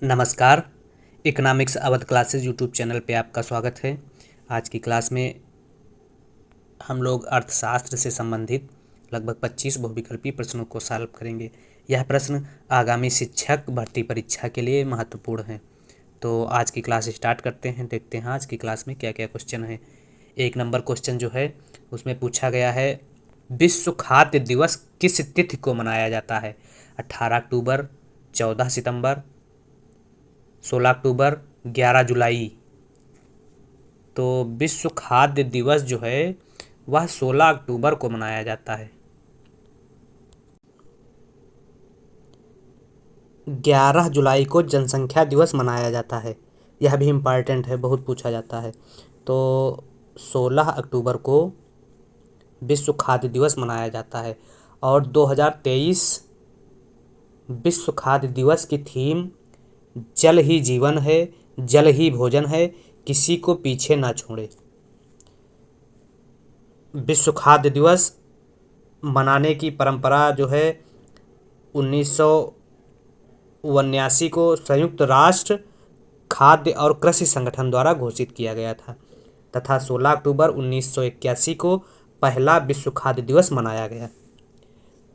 नमस्कार। Economics Awadh classes YouTube channel पे आपका स्वागत है। आज की क्लास में हम लोग अर्थशास्त्र से संबंधित लगभग 25 बहुविकल्पीय प्रश्नों को सॉल्व करेंगे। यह प्रश्न आगामी शिक्षक भर्ती परीक्षा के लिए महत्वपूर्ण है। तो आज की क्लास स्टार्ट करते हैं, देखते हैं आज की क्लास में क्या क्या क्वेश्चन है। 1 नंबर क्वेश्चन जो है उसमें पूछा गया है, विश्व खाद्य दिवस किस तिथि को मनाया जाता है? 18 अक्टूबर, 14 सितंबर, 16 अक्टूबर, 11 जुलाई। तो विश्व खाद्य दिवस जो है वह 16 अक्टूबर को मनाया जाता है। 11 जुलाई को जनसंख्या दिवस मनाया जाता है। यह भी इम्पॉर्टेंट है, बहुत पूछा जाता है। तो 16 अक्टूबर को विश्व खाद्य दिवस मनाया जाता है। और 2023 विश्व खाद्य दिवस की थीम जल ही जीवन है, जल ही भोजन है, किसी को पीछे ना छोड़े। विश्व खाद्य दिवस मनाने की परंपरा जो है 1979 को संयुक्त राष्ट्र खाद्य और कृषि संगठन द्वारा घोषित किया गया था तथा 16 अक्टूबर 1981 को पहला विश्व खाद्य दिवस मनाया गया।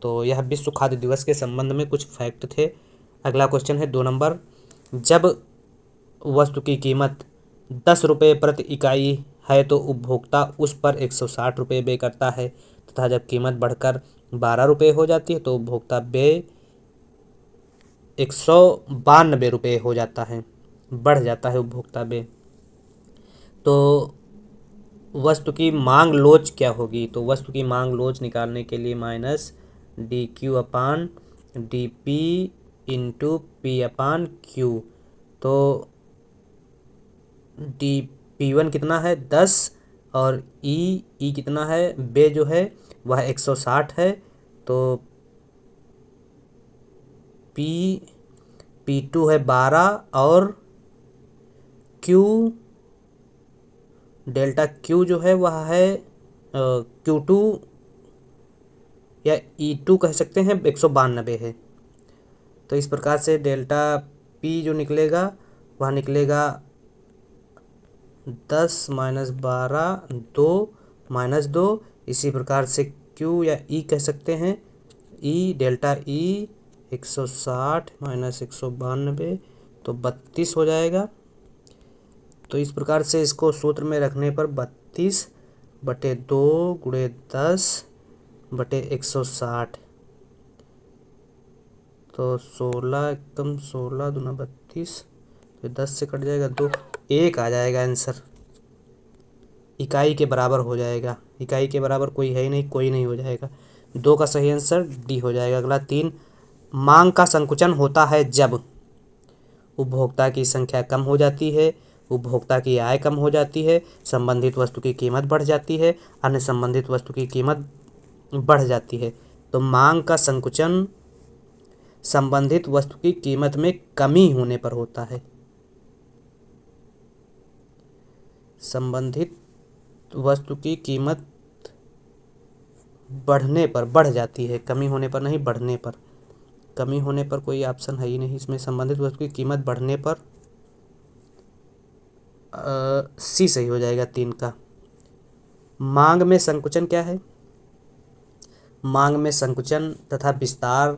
तो यह विश्व खाद्य दिवस के संबंध में कुछ फैक्ट थे। अगला क्वेश्चन है 2 नंबर, जब वस्तु की कीमत 10 रुपये प्रति इकाई है तो उपभोक्ता उस पर 160 रुपये व्यय करता है तथा जब कीमत बढ़कर 12 रुपये हो जाती है तो उपभोक्ता व्यय 192 रुपये हो जाता है, बढ़ जाता है उपभोक्ता व्यय। तो वस्तु की मांग लोच क्या होगी? तो वस्तु की मांग लोच निकालने के लिए minus D Q upon D P into P upon Q. तो डी पी वन कितना है 10 और ई कितना है, बे जो है वह 160 है। तो पी टू है 12 और क्यू डेल्टा क्यू जो है वह है क्यू टू या ई टू कह सकते हैं, 192 है। तो इस प्रकार से डेल्टा पी जो निकलेगा वह निकलेगा 10 माइनस 12 2 माइनस 2। इसी प्रकार से क्यू या ई कह सकते हैं, ई डेल्टा ई 160 माइनस 192 तो 32 हो जाएगा। तो इस प्रकार से इसको सूत्र में रखने पर 32/2 गुणे 10/160 तो 16 एकदम 16 दूना 32, तो 10 से कट जाएगा 2, 1 आ जाएगा आंसर। इकाई के बराबर हो जाएगा, इकाई के बराबर कोई है ही नहीं, कोई नहीं हो जाएगा। 2 का सही आंसर डी हो जाएगा। अगला 3, मांग का संकुचन होता है जब उपभोक्ता की संख्या कम हो जाती है, उपभोक्ता की आय कम हो जाती है, संबंधित वस्तु की कीमत बढ़ जाती है, अन्य संबंधित वस्तु की कीमत बढ़ जाती है। तो मांग का संकुचन संबंधित वस्तु की कीमत में कमी होने पर होता है। संबंधित वस्तु की कीमत बढ़ने पर बढ़ जाती है, कमी होने पर नहीं, बढ़ने पर। कमी होने पर कोई ऑप्शन है ही नहीं इसमें। संबंधित वस्तु की कीमत बढ़ने पर सी सही हो जाएगा 3 का। मांग में संकुचन क्या है? मांग में संकुचन तथा विस्तार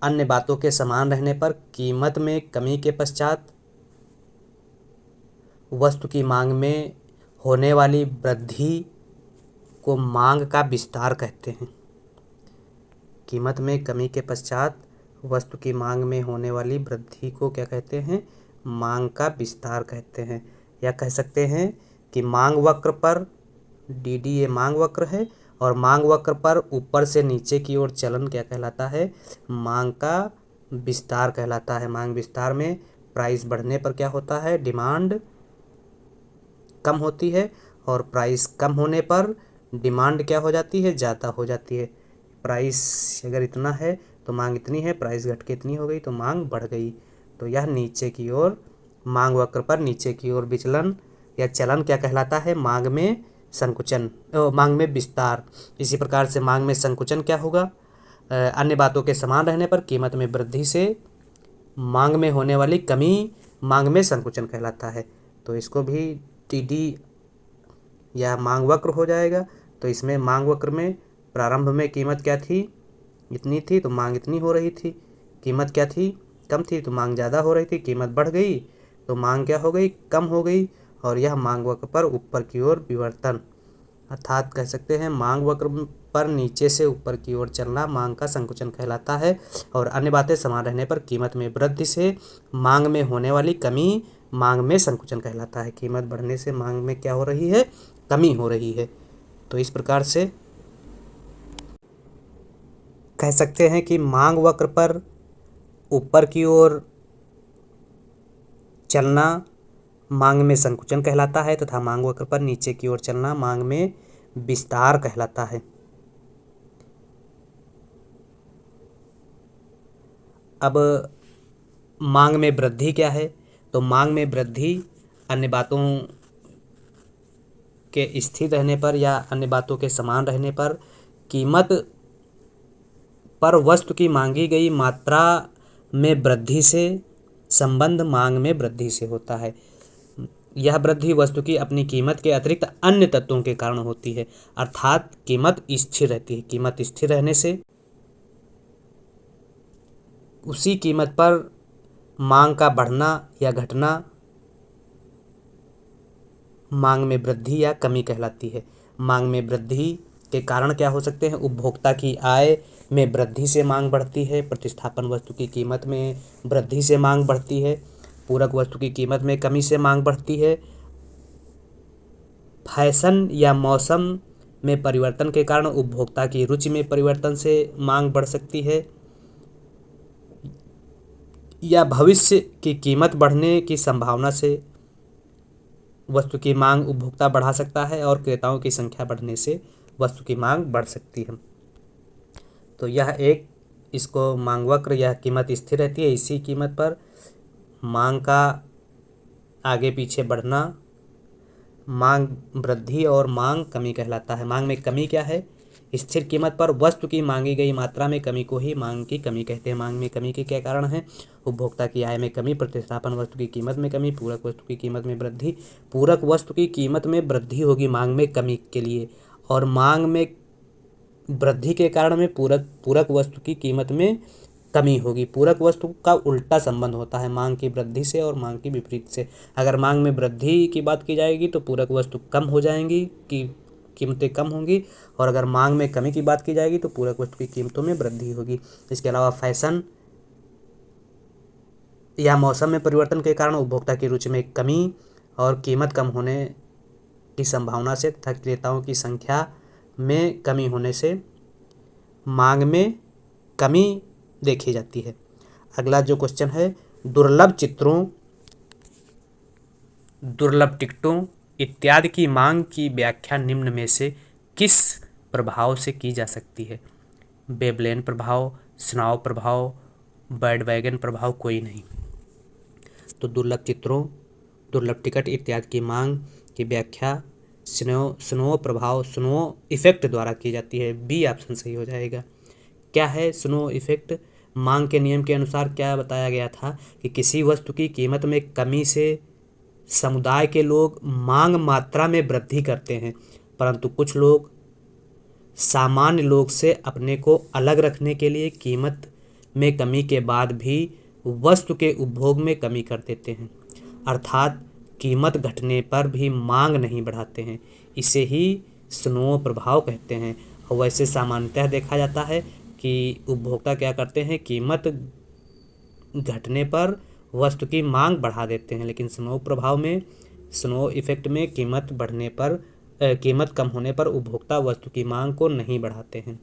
अन्य बातों के समान रहने पर कीमत में कमी के पश्चात वस्तु की मांग में होने वाली वृद्धि को मांग का विस्तार कहते हैं। कीमत में कमी के पश्चात वस्तु की मांग में होने वाली वृद्धि को क्या कहते हैं? मांग का विस्तार कहते हैं। या कह सकते हैं कि मांग वक्र पर डी ये मांग वक्र है और मांग वक्र पर ऊपर से नीचे की ओर चलन क्या कहलाता है? मांग का विस्तार कहलाता है। मांग विस्तार में प्राइस बढ़ने पर क्या होता है? डिमांड कम होती है और प्राइस कम होने पर डिमांड क्या हो जाती है? ज़्यादा हो जाती है। प्राइस अगर इतना है तो मांग इतनी है, प्राइस घट के इतनी हो गई तो मांग बढ़ गई। तो यह नीचे की ओर मांग वक्र पर नीचे की ओर विचलन या चलन क्या कहलाता है? मांग में संकुचन, मांग में विस्तार। इसी प्रकार से मांग में संकुचन क्या होगा? अन्य बातों के समान रहने पर कीमत में वृद्धि से मांग में होने वाली कमी मांग में संकुचन कहलाता है। तो इसको भी टीडी या मांग वक्र हो जाएगा। तो इसमें मांग वक्र में प्रारंभ में कीमत क्या थी, इतनी थी तो मांग इतनी हो रही थी। कीमत क्या थी, कम थी तो मांग ज़्यादा हो रही थी। कीमत बढ़ गई तो मांग क्या हो गई, कम हो गई। और यह मांग वक्र पर ऊपर की ओर विवर्तन, अर्थात कह सकते हैं मांग वक्र पर नीचे से ऊपर की ओर चलना मांग का संकुचन कहलाता है। और अन्य बातें समान रहने पर कीमत में वृद्धि से मांग में होने वाली कमी मांग में संकुचन कहलाता है। कीमत बढ़ने से मांग में क्या हो रही है, कमी हो रही है। तो इस प्रकार से कह सकते हैं कि मांग वक्र पर ऊपर की ओर चलना मांग में संकुचन कहलाता है तथा मांग वक्र पर नीचे की ओर चलना मांग में विस्तार कहलाता है। अब मांग में वृद्धि क्या है, तो मांग में वृद्धि अन्य बातों के स्थिर रहने पर या अन्य बातों के समान रहने पर कीमत पर वस्तु की मांगी गई मात्रा में वृद्धि से संबंध मांग में वृद्धि से होता है। यह वृद्धि वस्तु की अपनी कीमत के अतिरिक्त अन्य तत्वों के कारण होती है, अर्थात कीमत स्थिर रहती है। कीमत स्थिर रहने से उसी कीमत पर मांग का बढ़ना या घटना मांग में वृद्धि या कमी कहलाती है। मांग में वृद्धि के कारण क्या हो सकते हैं, उपभोक्ता की आय में वृद्धि से मांग बढ़ती है, प्रतिस्थापन वस्तु की कीमत में वृद्धि से मांग बढ़ती है, पूरक वस्तु की कीमत में कमी से मांग बढ़ती है, फैशन या मौसम में परिवर्तन के कारण उपभोक्ता की रुचि में परिवर्तन से मांग बढ़ सकती है, या भविष्य की कीमत बढ़ने की संभावना से वस्तु की मांग उपभोक्ता बढ़ा सकता है और क्रेताओं की संख्या बढ़ने से वस्तु की मांग बढ़ सकती है। तो यह एक इसको मांग वक्र, यह कीमत स्थिर रहती है, इसी कीमत पर मांग का आगे पीछे बढ़ना मांग वृद्धि और मांग कमी कहलाता है। मांग में कमी क्या है, स्थिर कीमत पर वस्तु की मांगी गई मात्रा में कमी को ही मांग की कमी कहते हैं। मांग में कमी के क्या कारण हैं, उपभोक्ता की आय में कमी, प्रतिस्थापन वस्तु की कीमत में कमी, पूरक वस्तु की कीमत में वृद्धि। पूरक वस्तु की कीमत में वृद्धि होगी मांग में कमी के लिए, और मांग में वृद्धि के कारण में पूरक वस्तु की कीमत में कमी होगी। पूरक वस्तु का उल्टा संबंध होता है मांग की वृद्धि से और मांग की विपरीत से। अगर मांग में वृद्धि की बात की जाएगी तो पूरक वस्तु कम हो जाएंगी, की कीमतें कम होंगी, और अगर मांग में कमी की बात की जाएगी तो पूरक वस्तु की कीमतों में वृद्धि होगी। इसके अलावा फैशन या मौसम में परिवर्तन के कारण उपभोक्ता की रुचि में कमी और कीमत कम होने की संभावना से तथा क्रेताओं की संख्या में कमी होने से मांग में कमी देखी जाती है। अगला जो क्वेश्चन है, दुर्लभ चित्रों, दुर्लभ टिकटों इत्यादि की मांग की व्याख्या निम्न में से किस प्रभाव से की जा सकती है। वेबलेन प्रभाव, स्नॉव प्रभाव, बैंडवैगन प्रभाव, कोई नहीं। तो दुर्लभ चित्रों, दुर्लभ टिकट इत्यादि की मांग की व्याख्या स्नो प्रभाव, स्नो इफेक्ट द्वारा की जाती है। बी ऑप्शन सही हो जाएगा। क्या है स्नो इफेक्ट, मांग के नियम के अनुसार क्या बताया गया था कि किसी वस्तु की कीमत में कमी से समुदाय के लोग मांग मात्रा में वृद्धि करते हैं, परंतु कुछ लोग सामान्य लोग से अपने को अलग रखने के लिए कीमत में कमी के बाद भी वस्तु के उपभोग में कमी कर देते हैं, अर्थात कीमत घटने पर भी मांग नहीं बढ़ाते हैं। इसे ही स्नो प्रभाव कहते हैं। और वैसे सामान्यतः देखा जाता है कि उपभोक्ता क्या करते हैं, कीमत घटने पर वस्तु की मांग बढ़ा देते हैं, लेकिन स्नो प्रभाव में, स्नो इफेक्ट में कीमत बढ़ने पर कीमत कम होने पर उपभोक्ता वस्तु की मांग को नहीं बढ़ाते हैं।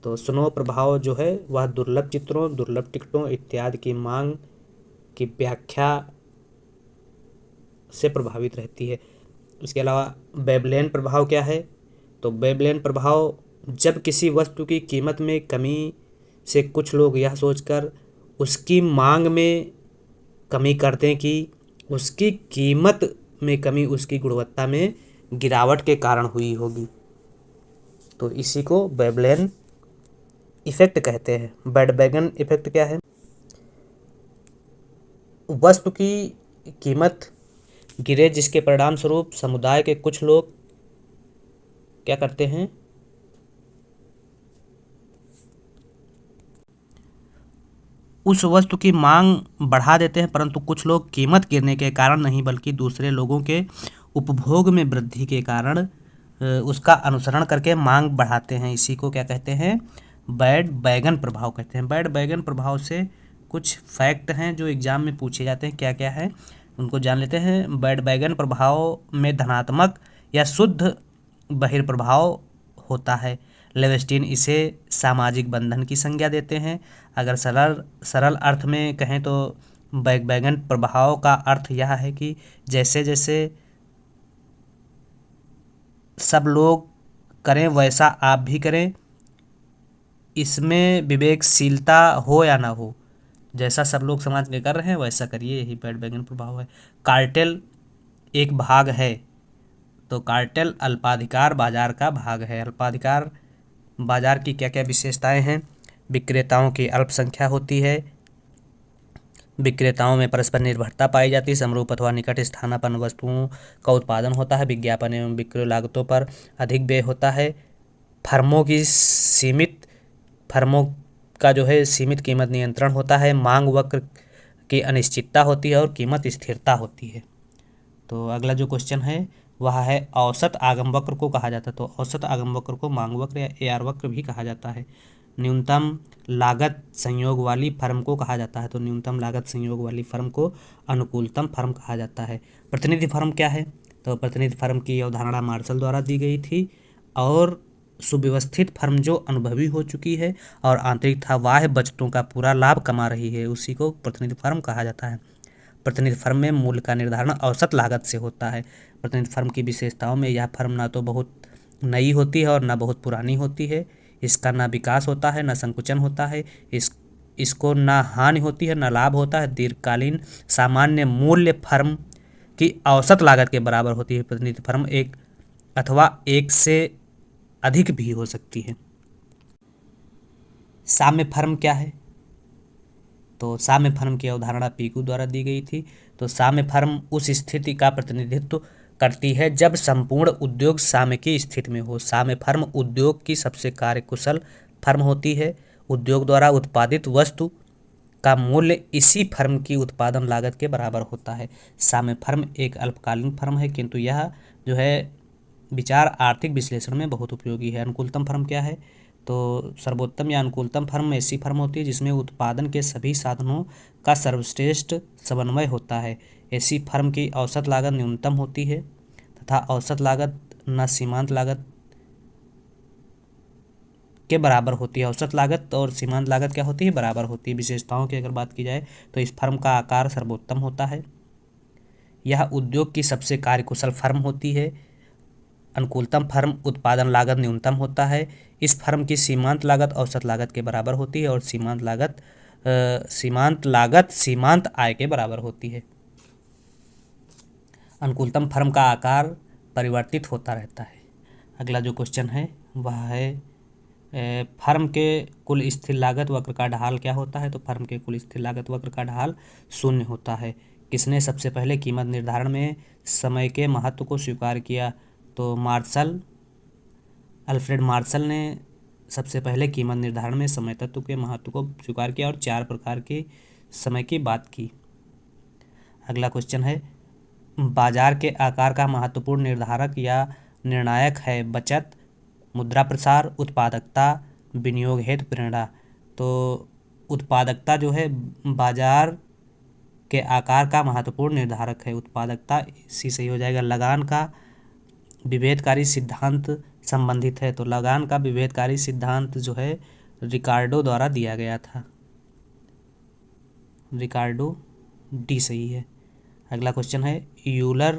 तो स्नो प्रभाव जो है वह दुर्लभ चित्रों, दुर्लभ टिकटों इत्यादि की मांग की व्याख्या से प्रभावित रहती है। इसके अलावा वेबलेन प्रभाव क्या है, तो वेबलेन प्रभाव जब किसी वस्तु की कीमत में कमी से कुछ लोग यह सोचकर उसकी मांग में कमी करते हैं कि उसकी कीमत में कमी उसकी गुणवत्ता में गिरावट के कारण हुई होगी। तो इसी को वेबलेन इफेक्ट कहते हैं। बैडबैगन इफेक्ट क्या है? वस्तु की कीमत गिरे जिसके परिणाम स्वरूप समुदाय के कुछ लोग क्या करते हैं, उस वस्तु की मांग बढ़ा देते हैं, परंतु कुछ लोग कीमत गिरने के कारण नहीं बल्कि दूसरे लोगों के उपभोग में वृद्धि के कारण उसका अनुसरण करके मांग बढ़ाते हैं। इसी को क्या कहते हैं? बैडबैगन प्रभाव कहते हैं। बैडबैगन प्रभाव से कुछ फैक्ट हैं जो एग्जाम में पूछे जाते हैं, क्या क्या है उनको जान लेते हैं। बैडबैगन प्रभाव में धनात्मक या शुद्ध बहिर्प्रभाव होता है। लेवेस्टीन इसे सामाजिक बंधन की संज्ञा देते हैं। अगर सरल सरल अर्थ में कहें तो बैडबैगन प्रभाव का अर्थ यह है कि जैसे जैसे सब लोग करें वैसा आप भी करें, इसमें विवेकशीलता हो या ना हो, जैसा सब लोग समाज में कर रहे हैं वैसा करिए, यही बैडबैगन प्रभाव है। कार्टेल एक भाग है, तो कार्टेल अल्पाधिकार बाजार का भाग है। अल्पाधिकार बाजार की क्या क्या विशेषताएं हैं? विक्रेताओं की अल्पसंख्या होती है, विक्रेताओं में परस्पर निर्भरता पाई जाती है, समरूप अथवा निकट स्थानापन्न वस्तुओं का उत्पादन होता है, विज्ञापन एवं विक्रय लागतों पर अधिक व्यय होता है, फर्मों का जो है सीमित कीमत नियंत्रण होता है, मांग वक्र की अनिश्चितता होती है और कीमत स्थिरता होती है। तो अगला जो क्वेश्चन है वह है औसत आगम वक्र को कहा जाता है। तो औसत आगम वक्र को मांग वक्र या एआर वक्र भी कहा जाता है। न्यूनतम लागत संयोग वाली फर्म को कहा जाता है। तो न्यूनतम लागत संयोग वाली फर्म को अनुकूलतम फर्म कहा जाता है। प्रतिनिधि फर्म क्या है? तो प्रतिनिधि फर्म की अवधारणा मार्शल द्वारा दी गई थी, और सुव्यवस्थित फर्म जो अनुभवी हो चुकी है और आंतरिक तथा बाह्य बचतों का पूरा लाभ कमा रही है, उसी को प्रतिनिधि फर्म कहा जाता है। प्रतिनिधि फर्म में मूल्य का निर्धारण औसत लागत से होता है। प्रतिनिधि फर्म की विशेषताओं में यह फर्म ना तो बहुत नई होती है और ना बहुत पुरानी होती है, इसका ना विकास होता है ना संकुचन होता है, इसको ना हानि होती है ना लाभ होता है। दीर्घकालीन सामान्य मूल्य फर्म की औसत लागत के बराबर होती है। प्रतिनिधि फर्म एक अथवा एक से अधिक भी हो सकती है। साम्य फर्म क्या है? तो साम्य फर्म की अवधारणा पीकू द्वारा दी गई थी। तो साम्य फर्म उस स्थिति का प्रतिनिधित्व करती है जब संपूर्ण उद्योग साम्य की स्थिति में हो। साम्य फर्म उद्योग की सबसे कार्यकुशल फर्म होती है। उद्योग द्वारा उत्पादित वस्तु का मूल्य इसी फर्म की उत्पादन लागत के बराबर होता है। साम्य फर्म एक अल्पकालीन फर्म है, किंतु यह जो है विचार आर्थिक विश्लेषण में बहुत उपयोगी है। अनुकूलतम फर्म क्या है? तो सर्वोत्तम या अनुकूलतम फर्म ऐसी फर्म होती है जिसमें उत्पादन के सभी साधनों का सर्वश्रेष्ठ समन्वय होता है। ऐसी फर्म की औसत लागत न्यूनतम होती है तथा औसत लागत न सीमांत लागत के बराबर होती है। औसत लागत और सीमांत लागत क्या होती है? बराबर होती है। विशेषताओं की अगर बात की जाए तो इस फर्म का आकार सर्वोत्तम होता है, यह उद्योग की सबसे कार्यकुशल फर्म होती है। अनुकूलतम फर्म उत्पादन लागत न्यूनतम होता है। इस फर्म की सीमांत लागत औसत लागत के बराबर होती है और सीमांत लागत सीमांत आय के बराबर होती है। अनुकूलतम फर्म का आकार परिवर्तित होता रहता है। अगला जो क्वेश्चन है वह है फर्म के कुल स्थिर लागत वक्र का ढाल क्या होता है? तो फर्म के कुल स्थिर लागत वक्र का ढाल शून्य होता है। किसने सबसे पहले कीमत निर्धारण में समय के महत्व को स्वीकार किया? तो अल्फ्रेड मार्शल ने सबसे पहले कीमत निर्धारण में समय तत्व के महत्व को स्वीकार किया और 4 प्रकार के समय की बात की। अगला क्वेश्चन है बाजार के आकार का महत्वपूर्ण निर्धारक या निर्णायक है बचत, मुद्रा प्रसार, उत्पादकता, विनियोग हेतु प्रेरणा। तो उत्पादकता जो है बाजार के आकार का महत्वपूर्ण निर्धारक है। उत्पादकता इसी सही हो जाएगा। लगान का विभेदकारी सिद्धांत संबंधित है। तो लगान का विभेदकारी सिद्धांत जो है रिकार्डो द्वारा दिया गया था। रिकार्डो डी सही है। अगला क्वेश्चन है यूलर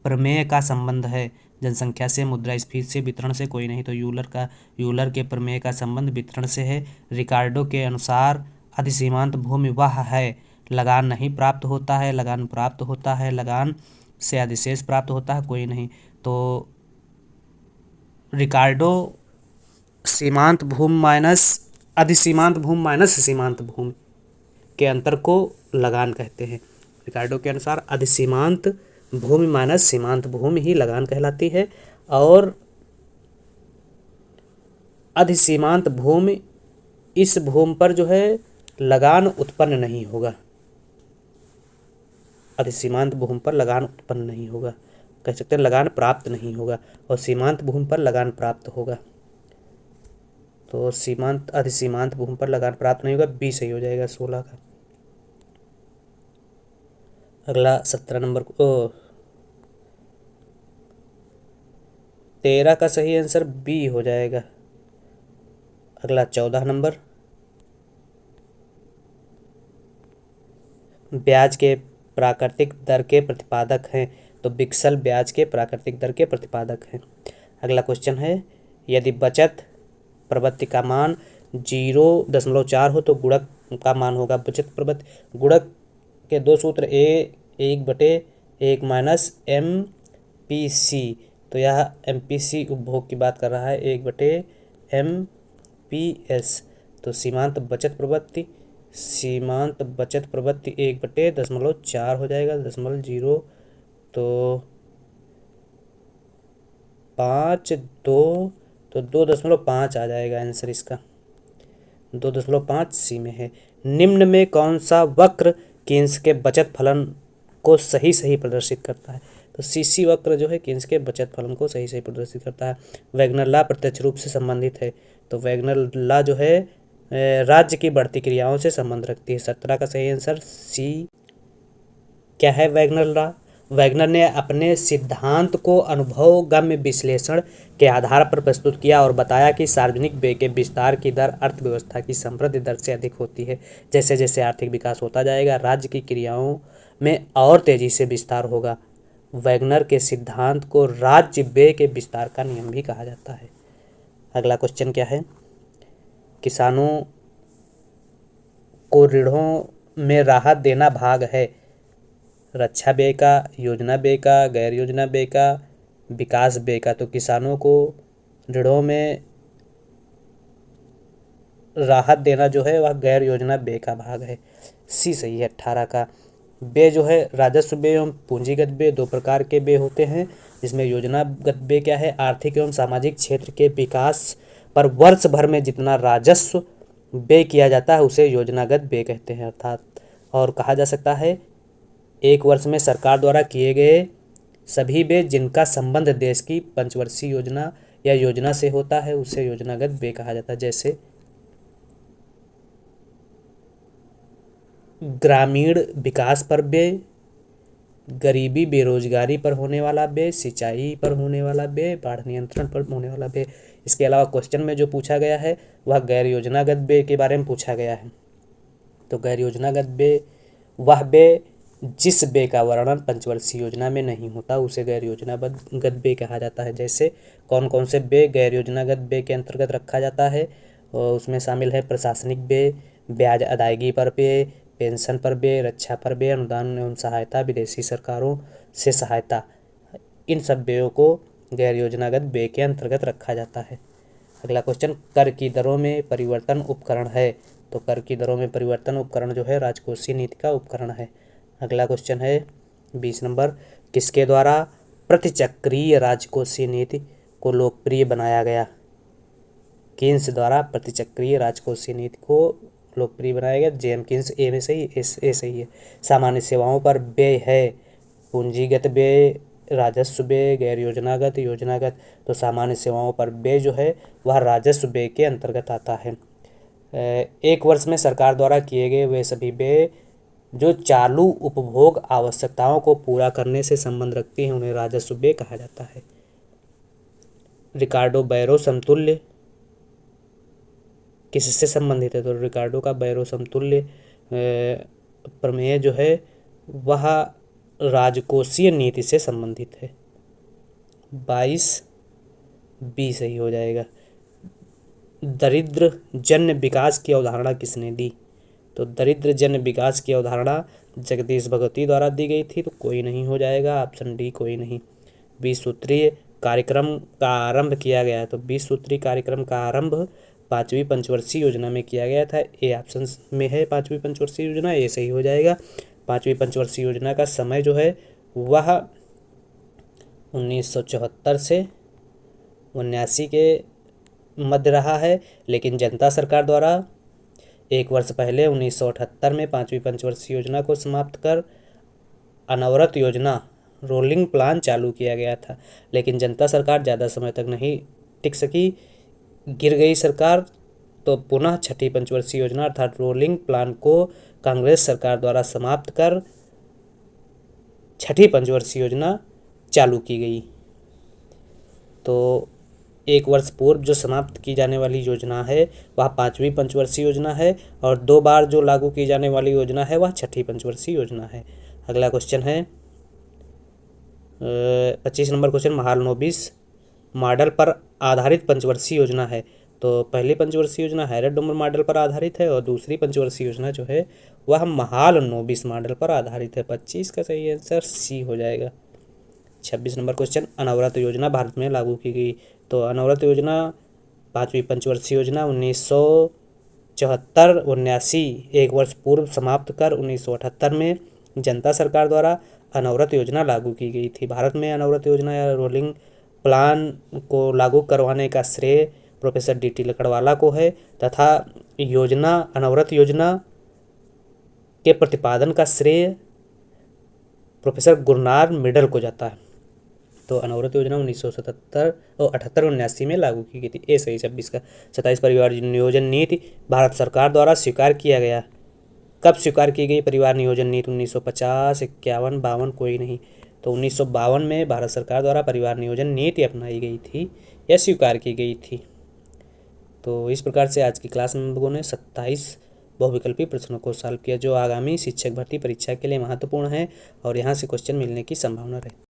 प्रमेय का संबंध है जनसंख्या से, मुद्रास्फीति से, वितरण से कोई नहीं। तो यूलर के प्रमेय का संबंध वितरण से है। रिकार्डो के अनुसार अधिसीमांत भूमि वह है लगान नहीं प्राप्त होता है, लगान प्राप्त होता है, लगान से अधिशेष प्राप्त होता है कोई नहीं। तो रिकार्डो सीमांत भूमि माइनस अधिसीमांत भूमि माइनस सीमांत भूमि के अंतर को लगान कहते हैं। रिकार्डो के अनुसार अधिसीमांत भूमि माइनस सीमांत भूमि ही लगान कहलाती है और अधिसीमांत भूमि इस भूमि पर जो है लगान उत्पन्न नहीं होगा। अधिसीमांत भूमि पर लगान उत्पन्न नहीं होगा, कह सकते हैं लगान प्राप्त नहीं होगा, और सीमांत भूमि पर लगान प्राप्त होगा। तो सीमांत अधिसीमांत भूमि पर लगान प्राप्त नहीं होगा, बी सही हो जाएगा 16 का। अगला 17 नंबर को 13 का सही आंसर बी हो जाएगा। अगला 14 नंबर, ब्याज के प्राकृतिक दर के प्रतिपादक हैं, तो विकसल ब्याज के प्राकृतिक दर के प्रतिपादक हैं। अगला क्वेश्चन है, यदि बचत प्रवृत्ति का मान 0.4 हो तो गुणक का मान होगा। बचत प्रवृत्ति गुणक के दो सूत्र ए 1/1 माइनस MPC, तो यह MPC उपभोग की बात कर रहा है 1/MPS। तो सीमांत बचत प्रवृत्ति 1/0.4 हो जाएगा, 0.0 तो 5 2 तो 2.5 आ जाएगा आंसर इसका, 2.5 सी में है। निम्न में कौन सा वक्र कीन्स के बचत फलन को सही सही प्रदर्शित करता है? तो सीसी वक्र जो है कीन्स के बचत फलन को सही सही प्रदर्शित करता है। वैगनर लॉ प्रत्यक्ष रूप से संबंधित है, तो वैगनर लॉ जो है राज्य की बढ़ती क्रियाओं से संबंध रखती है। 17 का सही आंसर सी। क्या है वैगनर लॉ? वैगनर ने अपने सिद्धांत को अनुभवगम्य विश्लेषण के आधार पर प्रस्तुत किया और बताया कि सार्वजनिक व्यय के विस्तार की दर अर्थव्यवस्था की समृद्धि दर से अधिक होती है। जैसे जैसे आर्थिक विकास होता जाएगा, राज्य की क्रियाओं में और तेजी से विस्तार होगा। वैगनर के सिद्धांत को राज्य व्यय के विस्तार का नियम भी कहा जाता है। अगला क्वेश्चन क्या है, किसानों को ऋणों में राहत देना भाग है रक्षा व्यय का, योजना व्यय का, गैर योजना व्यय का, विकास व्यय का। तो किसानों को ऋणों में राहत देना जो है वह गैर योजना व्यय का भाग है, सी सही है 18 का। व्यय जो है राजस्व व्यय एवं पूंजीगत व्यय दो प्रकार के व्यय होते हैं, जिसमें योजनागत व्यय क्या है, आर्थिक एवं सामाजिक क्षेत्र के विकास पर वर्ष भर में जितना राजस्व व्यय किया जाता है उसे योजनागत व्यय कहते हैं। अर्थात और कहा जा सकता है एक वर्ष में सरकार द्वारा किए गए सभी व्यय जिनका संबंध देश की पंचवर्षीय योजना या योजना से होता है उसे योजनागत व्यय कहा जाता है। जैसे ग्रामीण विकास पर व्यय, गरीबी बेरोजगारी पर होने वाला व्यय, सिंचाई पर होने वाला व्यय, बाढ़ नियंत्रण पर होने वाला व्यय। इसके अलावा क्वेश्चन में जो पूछा गया है वह गैर योजनागत व्यय के बारे में पूछा गया है। तो गैर योजनागत व्यय वह व्यय जिस व्यय का वर्णन पंचवर्षीय योजना में नहीं होता उसे गैर योजनागत व्यय कहा जाता है। जैसे कौन कौन से व्यय गैर योजनागत व्यय के अंतर्गत रखा जाता है, और उसमें शामिल है प्रशासनिक व्यय, ब्याज अदायगी पर व्यय, पेंशन पर व्यय, रक्षा पर व्यय, अनुदान एवं सहायता, विदेशी सरकारों से सहायता। इन सब व्ययों को गैर योजनागत व्यय के अंतर्गत रखा जाता है। अगला क्वेश्चन, कर की दरों में परिवर्तन उपकरण है। तो कर की दरों में परिवर्तन उपकरण जो है राजकोषीय नीति का उपकरण है। अगला क्वेश्चन है 20 नंबर, किसके द्वारा प्रतिचक्रीय राजकोषीय नीति को लोकप्रिय बनाया गया? कीन्स द्वारा प्रतिचक्रीय राजकोषीय नीति को लोकप्रिय बनाया गया। जेम कीन्स, ए में सही, ए सही है। सामान्य सेवाओं पर व्यय है पूंजीगत व्यय, राजस्व व्यय, गैर योजनागत, योजनागत। तो सामान्य सेवाओं पर व्यय जो है वह राजस्व व्यय के अंतर्गत आता है। एक वर्ष में सरकार द्वारा किए गए वे सभी व्यय जो चालू उपभोग आवश्यकताओं को पूरा करने से संबंध रखती हैं उन्हें राजस्व व्यय कहा जाता है। रिकार्डो बैरो समतुल्य किससे संबंधित है? तो रिकार्डो का बैरो समतुल्य प्रमेय जो है वह राजकोषीय नीति से संबंधित है। 22 बी सही हो जाएगा। दरिद्र जन्य विकास की अवधारणा किसने दी? तो दरिद्र जन्य विकास की अवधारणा जगदीश भगवती द्वारा दी गई थी, तो कोई नहीं हो जाएगा, ऑप्शन डी कोई नहीं। 20 सूत्रीय कार्यक्रम का आरंभ किया गया? तो 20 सूत्री कार्यक्रम का आरंभ 5वीं पंचवर्षीय योजना में किया गया था। ए ऑप्शन में है 5वीं पंचवर्षीय योजना, ये सही हो जाएगा। 5वीं पंचवर्षीय योजना का समय जो है वह 1974 से 79 के मध्य रहा है, लेकिन जनता सरकार द्वारा 1 वर्ष पहले 1978 में 5वीं पंचवर्षीय योजना को समाप्त कर अनवरत योजना रोलिंग प्लान चालू किया गया था। लेकिन जनता सरकार ज़्यादा समय तक नहीं टिक सकी, गिर गई सरकार, तो पुनः छठी पंचवर्षीय योजना अर्थात रोलिंग प्लान को कांग्रेस सरकार द्वारा समाप्त कर छठी पंचवर्षीय योजना चालू की गई। तो 1 वर्ष पूर्व जो समाप्त की जाने वाली योजना है वह 5वीं पंचवर्षीय योजना है, और 2 बार जो लागू की जाने वाली योजना है वह छठी पंचवर्षीय योजना है। अगला क्वेश्चन है 25 नंबर क्वेश्चन, महालनोबिस मॉडल पर आधारित पंचवर्षीय योजना है। तो पहली पंचवर्षीय योजना हैरल्ड डोमर मॉडल पर आधारित है, और दूसरी पंचवर्षीय योजना जो है वह महालनोबिस मॉडल पर आधारित है। 25 का सही आंसर सी हो जाएगा। 26 नंबर क्वेश्चन, अनवरत योजना भारत में लागू की गई। तो अनवरत योजना 5वीं पंचवर्षीय योजना 1974-79 1 वर्ष पूर्व समाप्त कर 1978 में जनता सरकार द्वारा अनवरत योजना लागू की गई थी। भारत में अनवरत योजना या रोलिंग प्लान को लागू करवाने का श्रेय प्रोफेसर डी.टी. लकड़वाला को है, तथा अनवरत योजना के प्रतिपादन का श्रेय प्रोफेसर गुरनार मिडल को जाता है। तो अनवरत योजना 1978-79 में लागू की गई थी। ए सही 26 का। 27 परिवार नियोजन नीति भारत सरकार द्वारा स्वीकार किया गया। कब स्वीकार की गई परिवार नियोजन नीति? 1950, 51, 52, कोई नहीं। तो 1952 में भारत सरकार द्वारा परिवार नियोजन नीति अपनाई गई थी या स्वीकार की गई थी। तो इस प्रकार से आज की क्लास में हम लोगों ने 27 बहुविकल्पी प्रश्नों को सॉल्व किया, जो आगामी शिक्षक भर्ती परीक्षा के लिए महत्वपूर्ण है और यहाँ से क्वेश्चन मिलने की संभावना रहती है।